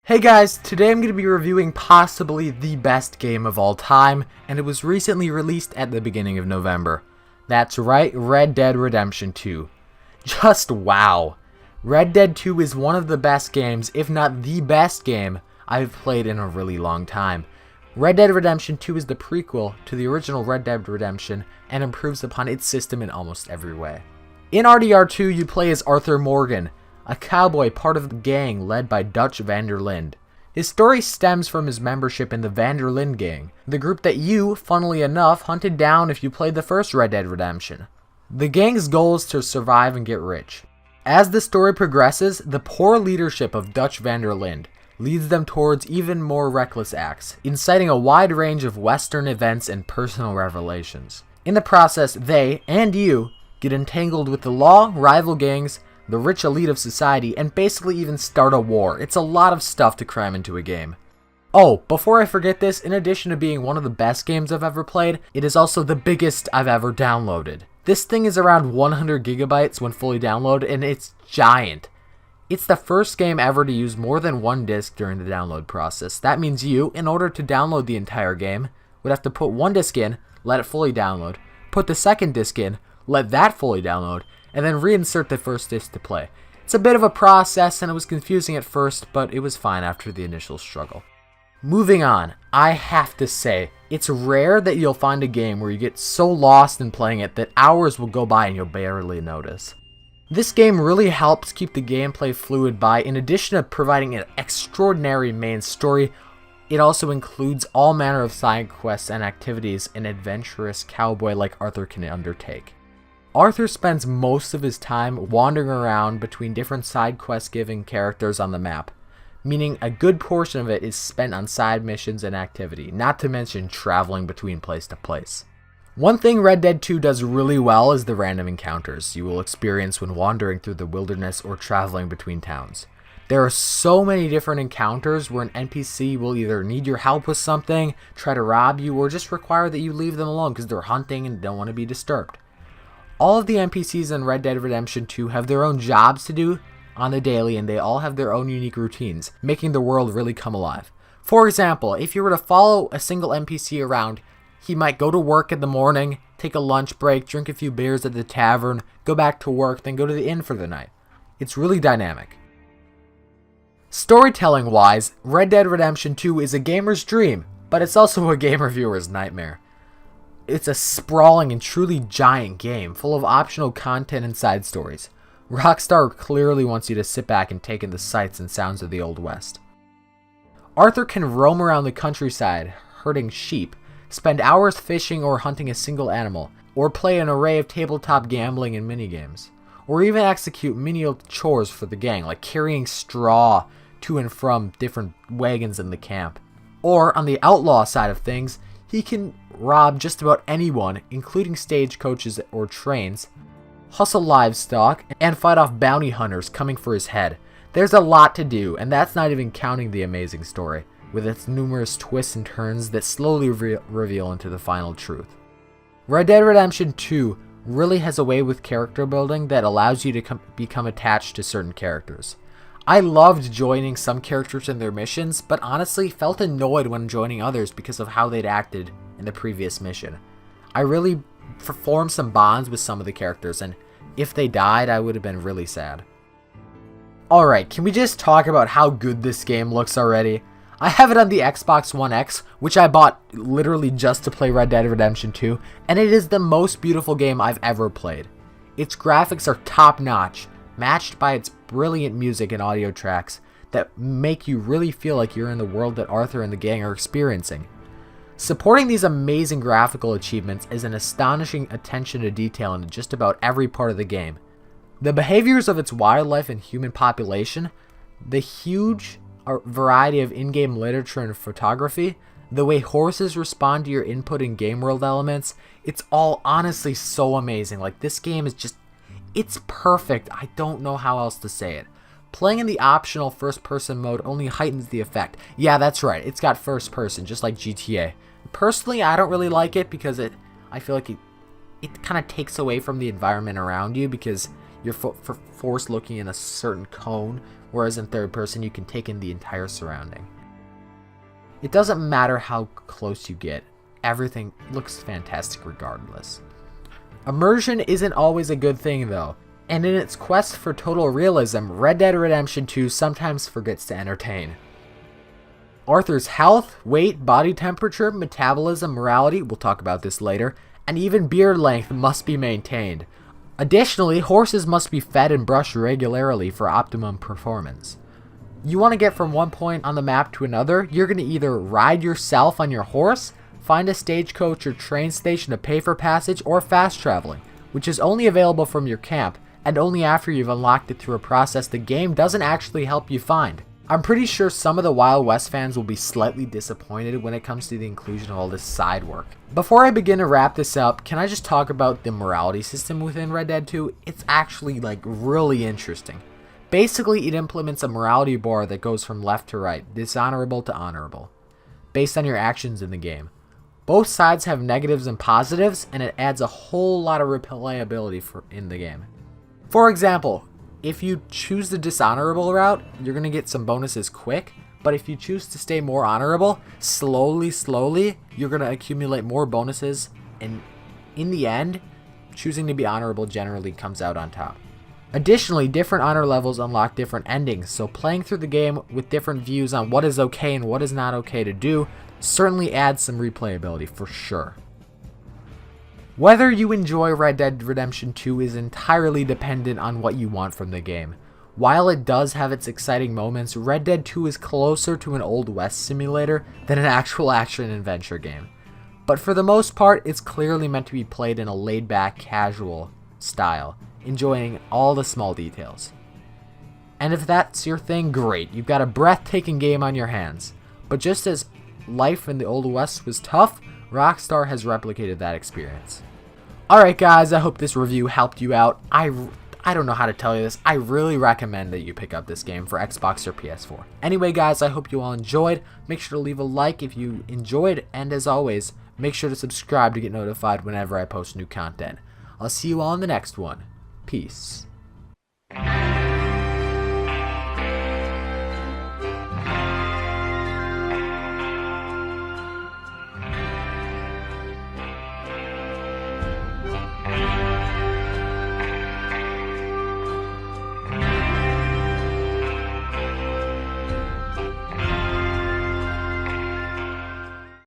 Hey guys, today I'm going to be reviewing possibly the best game of all time, and it was recently released at the beginning of November. That's right, Red Dead Redemption 2. Just wow! Red Dead 2 is one of the best games, if not the best game, I've played in a really long time. Red Dead Redemption 2 is the prequel to the original Red Dead Redemption and improves upon its system in almost every way. In RDR2, you play as Arthur Morgan, a cowboy part of the gang led by Dutch van der Linde. His story stems from his membership in the Van der Linde gang, the group that you, funnily enough, hunted down if you played the first Red Dead Redemption. The gang's goal is to survive and get rich. As the story progresses, the poor leadership of Dutch van der Linde leads them towards even more reckless acts, inciting a wide range of Western events and personal revelations. In the process, they, and you, get entangled with the law, rival gangs, the rich elite of society, and basically even start a war. It's a lot of stuff to cram into a game. Oh, before I forget this, in addition to being one of the best games I've ever played, it is also the biggest I've ever downloaded. This thing is around 100 gigabytes when fully downloaded, and it's giant. It's the first game ever to use more than one disc during the download process. That means you, in order to download the entire game, would have to put one disc in, let it fully download, put the second disc in, let that fully download, and then reinsert the first disc to play. It's a bit of a process and it was confusing at first, but it was fine after the initial struggle. Moving on, I have to say, it's rare that you'll find a game where you get so lost in playing it that hours will go by and you'll barely notice. This game really helps keep the gameplay fluid by, in addition to providing an extraordinary main story, it also includes all manner of side quests and activities an adventurous cowboy like Arthur can undertake. Arthur spends most of his time wandering around between different side quest giving characters on the map, meaning a good portion of it is spent on side missions and activity, not to mention traveling between place to place. One thing Red Dead 2 does really well is the random encounters you will experience when wandering through the wilderness or traveling between towns. There are so many different encounters where an NPC will either need your help with something, try to rob you, or just require that you leave them alone because they're hunting and don't want to be disturbed. All of the NPCs in Red Dead Redemption 2 have their own jobs to do on the daily, and they all have their own unique routines, making the world really come alive. For example, if you were to follow a single NPC around, he might go to work in the morning, take a lunch break, drink a few beers at the tavern, go back to work, then go to the inn for the night. It's really dynamic. Storytelling wise, Red Dead Redemption 2 is a gamer's dream, but it's also a game reviewer's nightmare. It's a sprawling and truly giant game, full of optional content and side stories. Rockstar clearly wants you to sit back and take in the sights and sounds of the Old West. Arthur can roam around the countryside, herding sheep, spend hours fishing or hunting a single animal, or play an array of tabletop gambling and minigames, or even execute menial chores for the gang, like carrying straw to and from different wagons in the camp. Or, on the outlaw side of things, he can rob just about anyone, including stagecoaches or trains, hustle livestock, and fight off bounty hunters coming for his head. There's a lot to do, and that's not even counting the amazing story, with its numerous twists and turns that slowly reveal into the final truth. Red Dead Redemption 2 really has a way with character building that allows you to become attached to certain characters. I loved joining some characters in their missions, but honestly felt annoyed when joining others because of how they'd acted in the previous mission. I really formed some bonds with some of the characters, and if they died, I would have been really sad. Alright, can we just talk about how good this game looks already? I have it on the Xbox One X, which I bought literally just to play Red Dead Redemption 2, and it is the most beautiful game I've ever played. Its graphics are top notch, matched by its brilliant music and audio tracks that make you really feel like you're in the world that Arthur and the gang are experiencing. Supporting these amazing graphical achievements is an astonishing attention to detail in just about every part of the game. The behaviors of its wildlife and human population, the huge variety of in-game literature and photography, the way horses respond to your input in game world elements, it's all honestly so amazing. Like, this game is just, it's perfect. I don't know how else to say it. Playing in the optional first-person mode only heightens the effect. Yeah, that's right. It's got first-person, just like GTA. Personally, I don't really like it because I feel like it kind of takes away from the environment around you because you're forced looking in a certain cone, whereas in third person you can take in the entire surrounding. It doesn't matter how close you get, everything looks fantastic regardless. Immersion isn't always a good thing though, and in its quest for total realism, Red Dead Redemption 2 sometimes forgets to entertain. Arthur's health, weight, body temperature, metabolism, morality, we'll talk about this later, and even beard length must be maintained. Additionally, horses must be fed and brushed regularly for optimum performance. You want to get from one point on the map to another, you're going to either ride yourself on your horse, find a stagecoach or train station to pay for passage, or fast traveling, which is only available from your camp, and only after you've unlocked it through a process the game doesn't actually help you find. I'm pretty sure some of the Wild West fans will be slightly disappointed when it comes to the inclusion of all this side work. Before I begin to wrap this up, can I just talk about the morality system within Red Dead 2? It's actually really interesting. Basically, it implements a morality bar that goes from left to right, dishonorable to honorable, based on your actions in the game. Both sides have negatives and positives, and it adds a whole lot of replayability in the game. For example, if you choose the dishonorable route, you're going to get some bonuses quick, but if you choose to stay more honorable, slowly, you're going to accumulate more bonuses, and in the end, choosing to be honorable generally comes out on top. Additionally, different honor levels unlock different endings, so playing through the game with different views on what is okay and what is not okay to do certainly adds some replayability for sure. Whether you enjoy Red Dead Redemption 2 is entirely dependent on what you want from the game. While it does have its exciting moments, Red Dead 2 is closer to an Old West simulator than an actual action-adventure game. But for the most part, it's clearly meant to be played in a laid-back, casual style, enjoying all the small details. And if that's your thing, great, you've got a breathtaking game on your hands. But just as life in the Old West was tough, Rockstar has replicated that experience. Alright guys, I hope this review helped you out. I don't know how to tell you this. I really recommend that you pick up this game for Xbox or PS4. Anyway guys, I hope you all enjoyed. Make sure to leave a like if you enjoyed, and as always, make sure to subscribe to get notified whenever I post new content. I'll see you all in the next one. Peace.